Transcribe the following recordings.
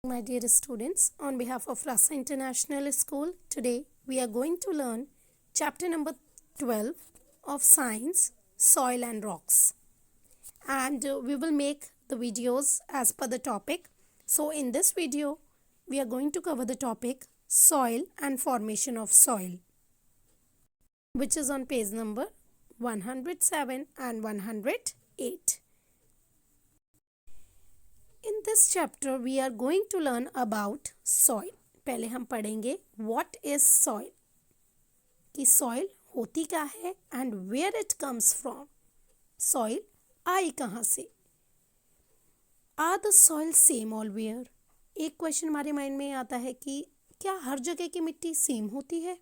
My dear students, on behalf of Rasa International School, today we are going to learn chapter number 12 of Science, Soil and Rocks. And we will make the videos as per the topic. So in this video, we are going to cover the topic Soil and Formation of Soil, which is on page number 107 and 108. In this chapter, we are going to learn about soil. पहले हम पढ़ेंगे what is soil, कि soil होती क्या है and where it comes from. Soil आई कहाँ से. Are the soil same everywhere? एक क्वेश्चन हमारे माइंड में आता है कि क्या हर जगह की मिट्टी सेम होती है,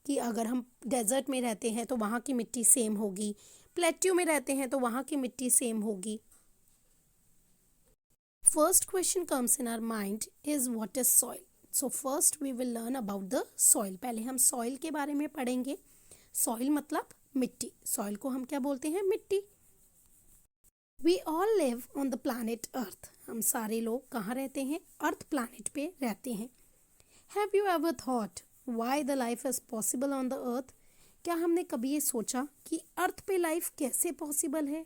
कि अगर हम डेजर्ट में रहते हैं तो वहाँ की मिट्टी सेम होगी, प्लेट्यू में रहते हैं तो वहाँ की मिट्टी सेम होगी. First question comes in our mind is what is soil. So first we will learn about the soil. पहले हम soil के बारे में पढ़ेंगे. Soil मतलब मिट्टी. Soil को हम क्या बोलते हैं? मिट्टी. We all live on the planet Earth. हम सारे लोग कहाँ रहते हैं? Earth planet पे रहते हैं. Have you ever thought why the life is possible on the Earth? क्या हमने कभी ये सोचा कि Earth पे life कैसे possible है?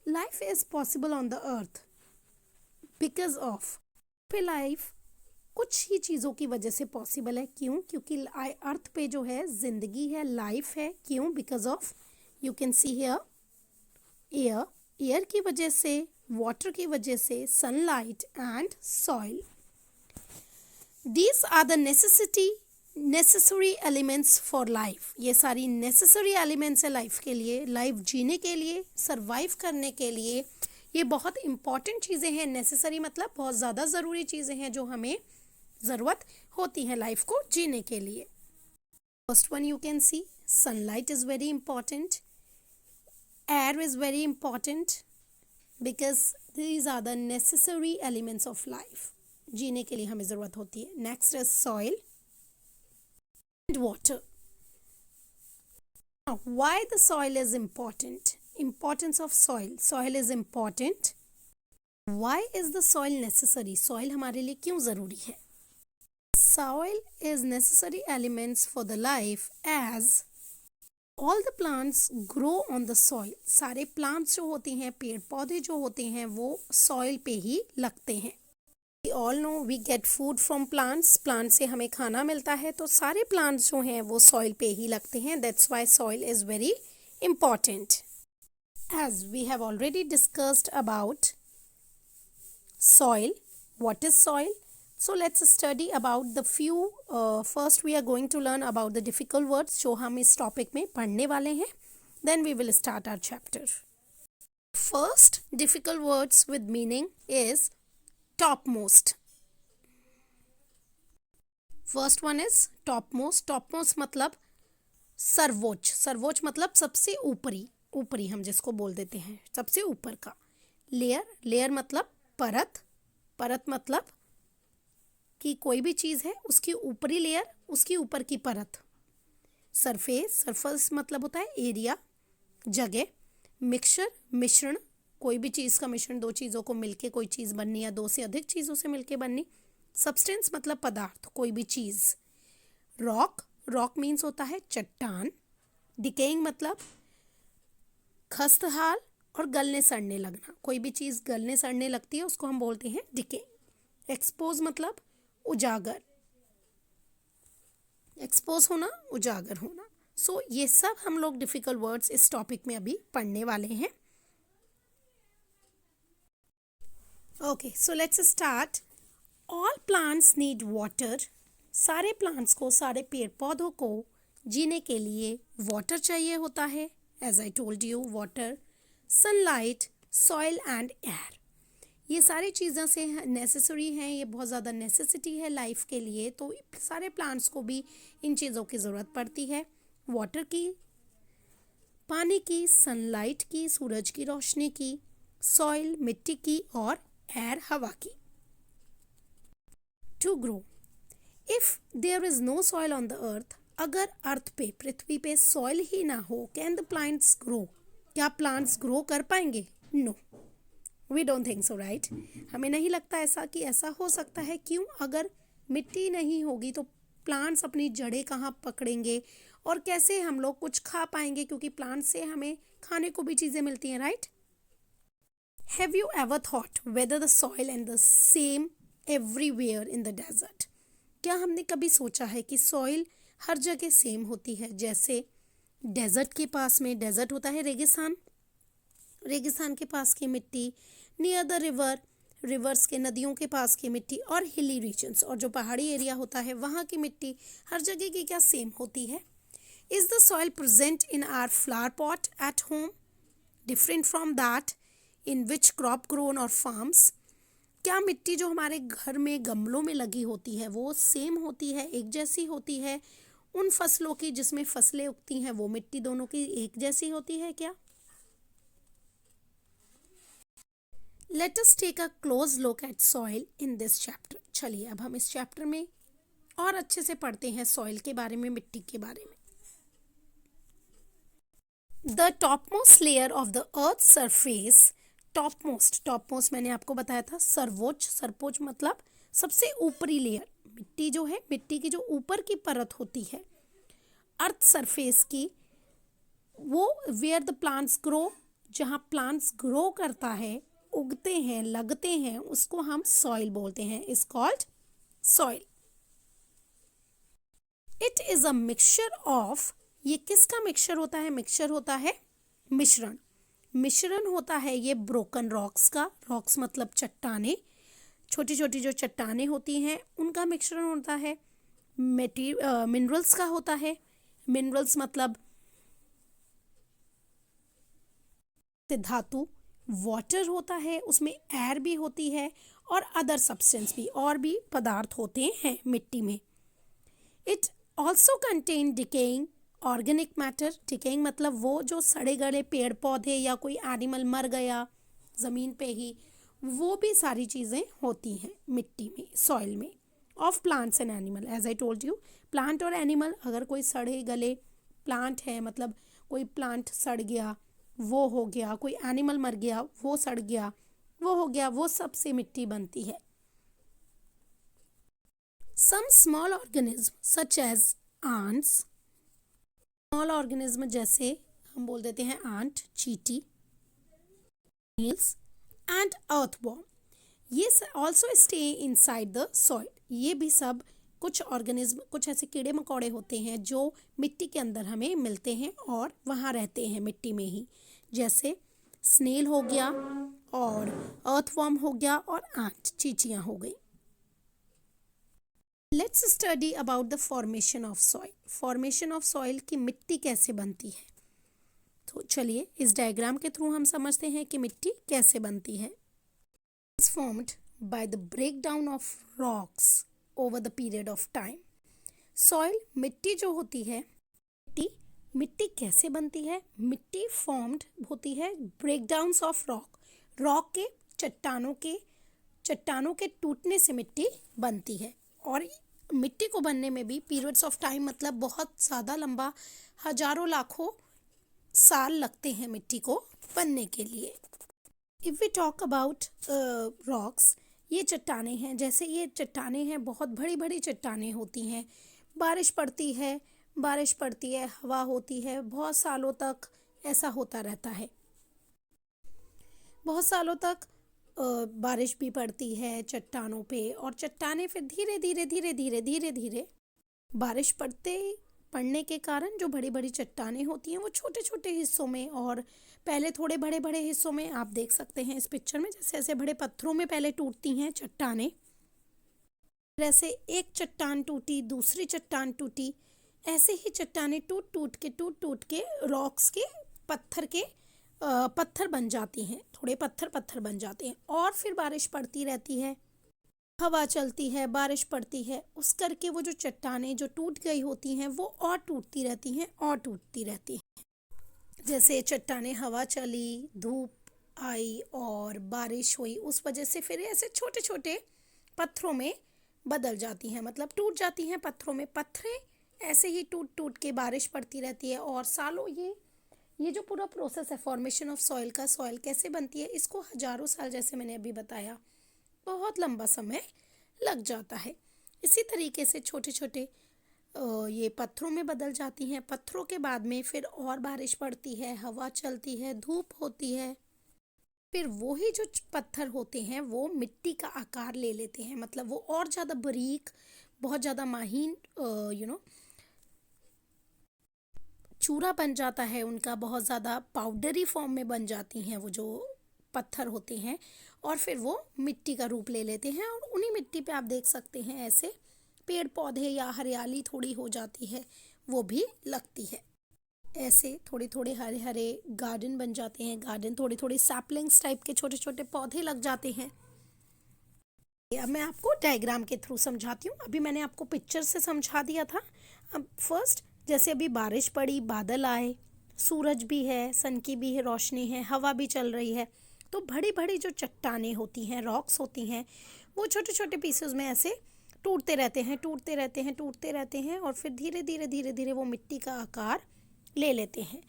Life is possible on the Earth because of पे लाइफ कुछ ही चीज़ों की वजह से पॉसिबल है. क्यों? क्योंकि अर्थ पे जो है जिंदगी है, लाइफ है. क्यों? Because of you can see here air की वजह से, वाटर की वजह से, sunlight and soil. These are the necessary elements for life. ये सारी नेसेसरी एलिमेंट्स है लाइफ के लिए, लाइफ जीने के लिए, सर्वाइव करने के लिए. ये बहुत इंपॉर्टेंट चीज़ें हैं. नेसेसरी मतलब बहुत ज़्यादा ज़रूरी चीज़ें हैं जो हमें ज़रूरत होती हैं लाइफ को जीने के लिए. First one you can see sunlight is very important, air is very important because these are the necessary elements of life. जीने के लिए हमें ज़रूरत होती है. Next is soil and water. Why the soil is important? Importance of soil. Soil is important. Why is the soil necessary? Soil हमारे लिए क्यों ज़रूरी है? Soil is necessary elements for the life as all the plants grow on the soil. सारे plants जो होते हैं, पेड़ पौधे जो होते हैं, वो soil पे ही लगते हैं. We all know we get food from plants. Plants से हमें खाना मिलता है, तो सारे plants जो हैं वो soil पे ही लगते हैं. That's why soil is very important. As we have already discussed about soil, what is soil? So let's study about the few. First we are going to learn about the difficult words जो हम इस topic में पढ़ने वाले हैं. Then we will start our chapter. First difficult words with meaning is topmost. First one is topmost. Topmost मतलब सर्वोच्च. सर्वोच्च मतलब सबसे ऊपरी, ऊपरी हम जिसको बोल देते हैं, सबसे ऊपर का. लेयर. लेयर मतलब परत. परत मतलब कि कोई भी चीज़ है उसकी ऊपरी लेयर, उसकी ऊपर की परत. सरफेस. सरफेस मतलब होता है एरिया, जगह. मिक्सचर. मिश्रण. कोई भी चीज़ का मिश्रण, दो चीज़ों को मिलके कोई चीज़ बननी या दो से अधिक चीज़ों से मिलके बननी. सब्सटेंस मतलब पदार्थ, कोई भी चीज़. रॉक. रॉक मीन्स होता है चट्टान. डिकेइंग मतलब खस्तहाल और गलने सड़ने लगना. कोई भी चीज़ गलने सड़ने लगती है उसको हम बोलते हैं डिकेइंग. एक्सपोज मतलब उजागर. एक्सपोज होना, उजागर होना. सो ये सब हम लोग डिफिकल्ट वर्ड्स इस टॉपिक में अभी पढ़ने वाले हैं. Okay, so let's start. All plants need water. सारे प्लांट्स को, सारे पेड़ पौधों को जीने के लिए वाटर चाहिए होता है. As I told you, water, sunlight, soil and air. ये सारी चीज़ें से नेसेसरी हैं, ये बहुत ज़्यादा नेसेसिटी है लाइफ के लिए. तो सारे प्लांट्स को भी इन चीज़ों की ज़रूरत पड़ती है. वाटर की, पानी की, सनलाइट की, सूरज की रोशनी की, सॉइल मिट्टी की और एयर हवा की. To grow. If there is no soil on the earth, अगर अर्थ पे, पृथ्वी पे सॉइल ही ना हो, कैन द प्लांट्स ग्रो? क्या प्लांट्स ग्रो कर पाएंगे? No, we don't think so, right? हमें नहीं लगता ऐसा कि ऐसा हो सकता है। क्यों? अगर मिट्टी नहीं होगी तो प्लांट्स अपनी जड़ें कहाँ पकड़ेंगे और कैसे हम लोग कुछ खा पाएंगे, क्योंकि प्लांट से हमें खाने को भी चीज़ें मिलती हैं, right? Have you ever thought whether the soil and the same everywhere in the desert? क्या हमने कभी सोचा है कि सॉइल हर जगह सेम होती है? जैसे डेजर्ट के पास में, डेजर्ट होता है रेगिस्तान, रेगिस्तान के पास की मिट्टी, नियर द रिवर, रिवर्स के, नदियों के पास की मिट्टी, और हिली रीजन्स, और जो पहाड़ी एरिया होता है वहाँ की मिट्टी हर जगह की क्या सेम होती है? Is the soil present in our flower pot at home different from that in which crop grown और फार्म्स? क्या मिट्टी जो हमारे घर में गमलों में लगी होती है वो सेम होती है, एक जैसी होती है उन फसलों की जिसमें फसलें उगती हैं? वो मिट्टी दोनों की एक जैसी होती है क्या? Let us take a close look at soil in this chapter. चलिए अब हम इस चैप्टर में और अच्छे से पढ़ते हैं सॉइल के बारे में, मिट्टी के बारे में। The topmost layer of the earth surface, topmost, topmost मैंने आपको बताया था सर्वोच्च, सर्वोच्च मतलब सबसे ऊपरी लेयर। मिट्टी जो है, मिट्टी की जो ऊपर की परत होती है अर्थ सरफेस की, वो वेयर द प्लांट्स ग्रो, जहाँ प्लांट्स ग्रो करता है, उगते हैं, लगते हैं, उसको हम सॉइल बोलते हैं, is called soil. It is a mixture of, ये किसका मिक्सचर होता है? मिक्सचर होता है मिश्रण, मिश्रण होता है ये ब्रोकन रॉक्स का, रॉक्स मतलब चट्टाने, छोटी छोटी जो चट्टाने होती हैं उनका मिश्रण होता है। मिनरल्स का होता है, मिनरल्स मतलब धातु, वाटर होता है, उसमें एयर भी होती है, और अदर सब्सटेंस भी, और भी पदार्थ होते हैं मिट्टी में। It also contain decaying organic matter, decaying मतलब वो जो सड़े गले पेड़ पौधे या कोई एनिमल मर गया ज़मीन पे ही, वो भी सारी चीज़ें होती हैं मिट्टी में, सॉइल में। Of plants and animal, as I told you, plant और एनिमल, अगर कोई सड़े गले प्लांट है मतलब कोई प्लांट सड़ गया वो हो गया, कोई एनिमल मर गया वो सड़ गया वो हो गया, वो सब से मिट्टी बनती है। Some small organism such as ants, small organism जैसे हम बोल देते हैं आंट, चींटी, नील्स एंड अर्थवॉर्म, ये also stay inside the soil. ये भी सब कुछ ऑर्गेनिज्म, कुछ ऐसे कीड़े मकोड़े होते हैं जो मिट्टी के अंदर हमें मिलते हैं और वहाँ रहते हैं मिट्टी में ही, जैसे स्नेल हो गया और अर्थवॉर्म हो गया और आंट, चींटियाँ हो गई। Let's study about the formation of soil. Formation of soil की मिट्टी कैसे बनती है, तो चलिए इस डायग्राम के थ्रू हम समझते हैं कि मिट्टी कैसे बनती है। It's formed by the breakdown of rocks over the period of time. Soil, मिट्टी जो होती है, मिट्टी कैसे बनती है? मिट्टी फॉर्म्ड होती है ब्रेकडाउन्स ऑफ रॉक, रॉक के, चट्टानों के टूटने से मिट्टी बनती है। और मिट्टी को बनने में भी पीरियड्स ऑफ टाइम मतलब बहुत ज़्यादा लंबा, हजारों लाखों साल लगते हैं मिट्टी को बनने के लिए। If we talk about rocks, ये चट्टाने हैं, जैसे ये चट्टाने हैं, बहुत बड़ी बड़ी चट्टाने होती हैं, बारिश पड़ती है, हवा होती है, बहुत सालों तक ऐसा होता रहता है, बहुत सालों तक बारिश भी पड़ती है चट्टानों पे, और चट्टाने फिर धीरे धीरे बारिश पड़ने के कारण जो बड़ी बड़ी चट्टाने होती हैं वो छोटे छोटे हिस्सों में, और पहले थोड़े बड़े बड़े हिस्सों में, आप देख सकते हैं इस पिक्चर में, जैसे ऐसे बड़े पत्थरों में पहले टूटती हैं चट्टाने, जैसे एक चट्टान टूटी, दूसरी चट्टान टूटी, ऐसे ही चट्टाने टूट टूट के रॉक्स के पत्थर बन जाती हैं, थोड़े पत्थर बन जाते हैं, और फिर बारिश पड़ती रहती है, हवा चलती है, बारिश पड़ती है, उस करके वो जो चट्टाने जो टूट गई होती हैं वो और टूटती रहती हैं। जैसे चट्टाने, हवा चली, धूप आई और बारिश हुई, उस वजह से फिर ऐसे छोटे छोटे पत्थरों में बदल जाती हैं, मतलब टूट जाती हैं पत्थरों में। पत्थरें ऐसे ही टूट के बारिश पड़ती रहती है, और सालों ये जो पूरा प्रोसेस है फॉर्मेशन ऑफ सॉइल का, सॉइल कैसे बनती है, इसको हजारों साल, जैसे मैंने अभी बताया, बहुत लंबा समय लग जाता है। इसी तरीके से छोटे छोटे ये पत्थरों में बदल जाती हैं। पत्थरों के बाद में फिर और बारिश पड़ती है, हवा चलती है, धूप होती है, फिर वही जो पत्थर होते हैं वो मिट्टी का आकार ले लेते हैं, मतलब वो और ज़्यादा बारीक, बहुत ज़्यादा महीन चूरा बन जाता है उनका, बहुत ज़्यादा पाउडरी फॉर्म में बन जाती हैं वो जो पत्थर होते हैं, और फिर वो मिट्टी का रूप ले लेते हैं। और उन्हीं मिट्टी पे आप देख सकते हैं ऐसे पेड़ पौधे या हरियाली थोड़ी हो जाती है, वो भी लगती है। ऐसे थोड़े थोड़े हरे हरे गार्डन बन जाते हैं, गार्डन थोड़े थोड़े सैपलिंग्स टाइप के छोटे छोटे पौधे लग जाते हैं। अब मैं आपको डायग्राम के थ्रू समझाती हूँ। अभी मैंने आपको पिक्चर से समझा दिया था। अब फर्स्ट, जैसे अभी बारिश पड़ी, बादल आए, सूरज भी है, सन की भी है रोशनी है, हवा भी चल रही है, तो बड़ी बड़ी जो चट्टानें होती हैं, रॉक्स होती हैं, वो छोटे छोटे पीसेस में ऐसे टूटते रहते हैं, टूटते रहते हैं, टूटते रहते हैं, और फिर धीरे धीरे धीरे धीरे वो मिट्टी का आकार ले लेते हैं।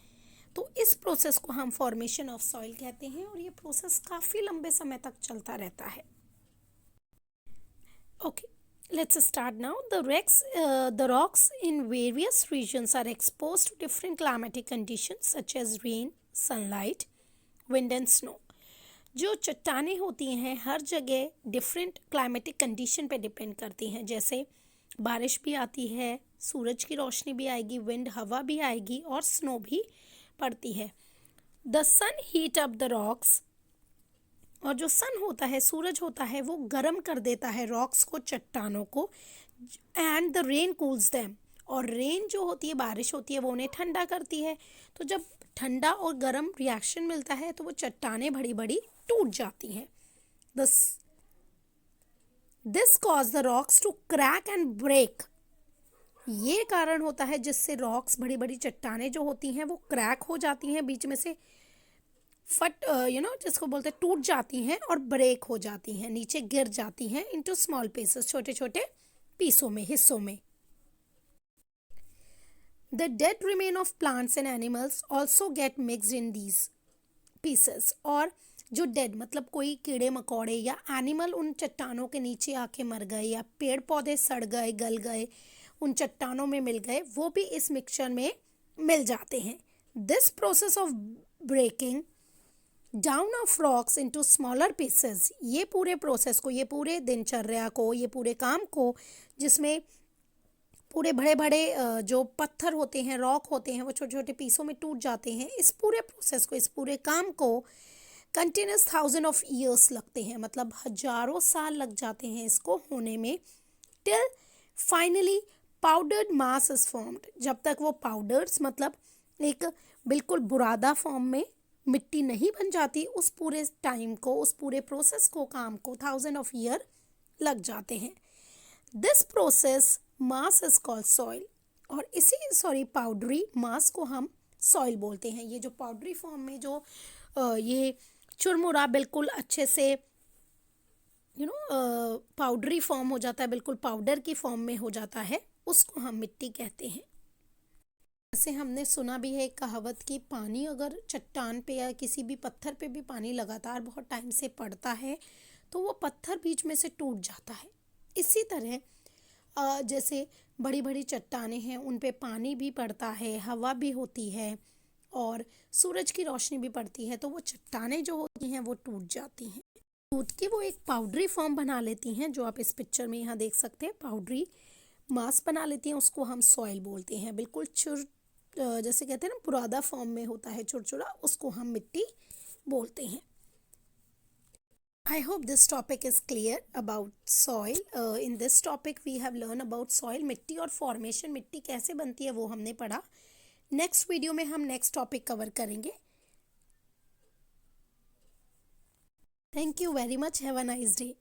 तो इस प्रोसेस को हम फॉर्मेशन ऑफ सॉइल कहते हैं, और ये प्रोसेस काफ़ी लंबे समय तक चलता रहता है। Okay, let's start now. The rocks in various regions are exposed to different climatic conditions such as rain, sunlight, wind and snow. जो चट्टानें होती हैं हर जगह डिफरेंट क्लाइमेटिक कंडीशन पे डिपेंड करती हैं। जैसे बारिश भी आती है, सूरज की रोशनी भी आएगी, विंड हवा भी आएगी, और स्नो भी पड़ती है। The sun heat up the rocks, और जो सन होता है, सूरज होता है, वो गर्म कर देता है रॉक्स को, चट्टानों को। And the rain cools them, और रेन जो होती है, बारिश होती है, वो उन्हें ठंडा करती है। तो जब ठंडा और गर्म रिएक्शन मिलता है तो वो चट्टानें बड़ी बड़ी टूट जाती हैं। This cause the rocks to crack and break, ये कारण होता है जिससे रॉक्स, बड़ी बड़ी चट्टानें जो होती हैं, वो क्रैक हो जाती हैं, बीच में से फट जिसको बोलते हैं टूट जाती हैं, और ब्रेक हो जाती हैं, नीचे गिर जाती हैं इनटू स्मॉल पीसेस, छोटे छोटे पीसों में, हिस्सों में। The dead remain of plants and animals also get mixed in these pieces, और जो डेड मतलब कोई कीड़े मकोड़े या एनिमल उन चट्टानों के नीचे आके मर गए, या पेड़ पौधे सड़ गए, गल गए, उन चट्टानों में मिल गए, वो भी इस मिक्सचर में मिल जाते हैं। This process of breaking down of rocks into smaller pieces, ये पूरे प्रोसेस को, ये पूरे दिनचर्या को, ये पूरे काम को, जिसमें पूरे बड़े बड़े जो पत्थर होते हैं, रॉक होते हैं, वो छोटे छोटे पीसों में टूट जाते हैं, इस पूरे प्रोसेस को, इस पूरे काम को कंटिन्यूस 1000 ऑफ ईयर्स लगते हैं, मतलब हजारों साल लग जाते हैं इसको होने में। Till finally powdered mass is formed, जब तक वो पाउडर्स मतलब एक बिल्कुल बुरादा फॉर्म में मिट्टी नहीं बन जाती, उस पूरे टाइम को, उस पूरे प्रोसेस को, काम को 1000 ऑफ ईयर लग जाते हैं। This process mass is called soil, और इसी पाउडरी मास को हम सॉइल बोलते हैं। ये जो पाउडरी फॉर्म में जो ये चुरमुरा बिल्कुल अच्छे से पाउडरी फॉर्म हो जाता है, बिल्कुल पाउडर की फॉर्म में हो जाता है, उसको हम मिट्टी कहते हैं। जैसे हमने सुना भी है एक कहावत कि पानी अगर चट्टान पे या किसी भी पत्थर पे भी पानी लगातार बहुत टाइम से पड़ता है तो वो पत्थर बीच में से टूट जाता है। इसी तरह जैसे बड़ी बड़ी चट्टानें हैं, उन पे पानी भी पड़ता है, हवा भी होती है, और सूरज की रोशनी भी पड़ती है, तो वो चट्टानें जो होती हैं वो टूट जाती हैं। टूट के वो एक पाउडरी फॉर्म बना लेती हैं, जो आप इस पिक्चर में यहाँ देख सकते हैं, पाउडरी मास बना लेती हैं, उसको हम सॉइल बोलते हैं। बिल्कुल जैसे कहते हैं ना, पुरादा फॉर्म में होता है चुरचुरा, उसको हम मिट्टी बोलते हैं। I hope this topic is clear about soil. In this topic we have learned about soil, मिट्टी और formation, मिट्टी कैसे बनती है वो हमने पढ़ा। नेक्स्ट वीडियो में हम नेक्स्ट टॉपिक कवर करेंगे। Thank you very much, have a nice day.